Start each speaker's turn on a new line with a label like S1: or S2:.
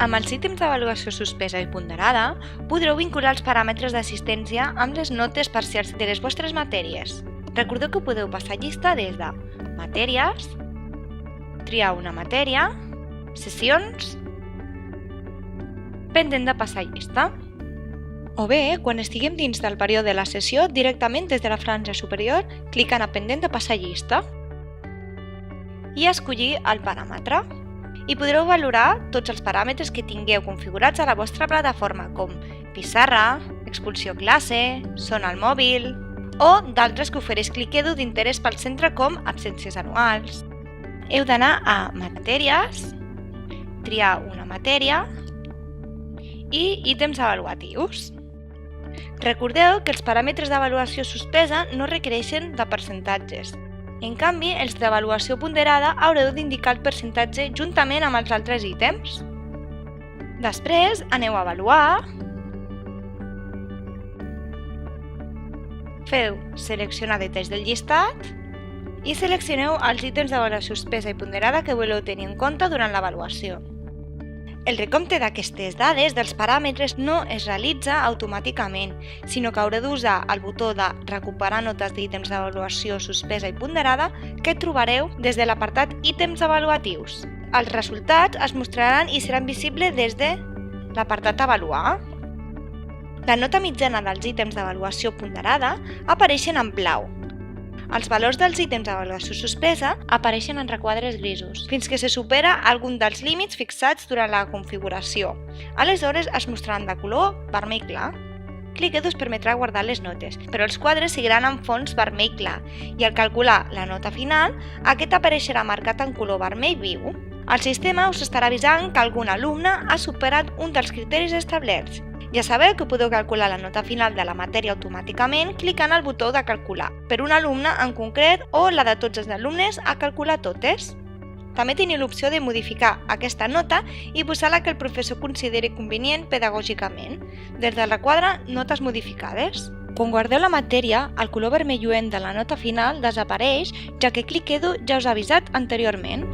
S1: Amb els ítems d'avaluació suspesa i ponderada, podreu vincular els paràmetres d'assistència amb les notes parcials de les vostres matèries. Recordeu que podeu passar llista des de matèries, triar una matèria, sessions, pendent de passar llista. O bé, quan estiguem dins del període de la sessió, directament des de la franja superior, clicant a pendent de passar llista i escollir el paràmetre. I podreu valorar tots els paràmetres que tingueu configurats a la vostra plataforma, com pissarra, expulsió classe, son al mòbil o d'altres que ofereix Clickedu d'interès pel centre com absències anuals. Heu d'anar a matèries, triar una matèria i ítems avaluatius. Recordeu que els paràmetres d'avaluació suspesa no requereixen de percentatges. En canvi, els d'avaluació ponderada haureu d'indicar el percentatge juntament amb els altres ítems. Després aneu a avaluar, feu seleccionar detalls del llistat i seleccioneu els ítems d'avaluació suspesa i ponderada que voleu tenir en compte durant l'avaluació. El recompte d'aquestes dades dels paràmetres no es realitza automàticament, sinó que haureu d'usar el botó de recuperar notes d'ítems d'avaluació suspesa i ponderada que trobareu des de l'apartat ítems avaluatius. Els resultats es mostraran i seran visibles des de l'apartat avaluar. La nota mitjana dels ítems d'avaluació ponderada apareixen en blau. Els valors dels ítems d'avaluació suspesa apareixen en requadres grisos, fins que se supera algun dels límits fixats durant la configuració. Aleshores es mostraran de color vermell clar. Clickedu us permetrà guardar les notes, però els quadres seguiran en fons vermell clar i al calcular la nota final, aquest apareixerà marcat en color vermell viu. El sistema us estarà avisant que algun alumne ha superat un dels criteris establerts. Ja sabeu que podeu calcular la nota final de la matèria automàticament clicant al botó de calcular, per un alumne en concret o la de tots els alumnes a calcular totes. També teniu l'opció de modificar aquesta nota i posar la que el professor consideri convenient pedagògicament, des del requadre Notes modificades. Quan guardeu la matèria, el color vermelluent de la nota final desapareix, ja que Clickedu ja us ha avisat anteriorment.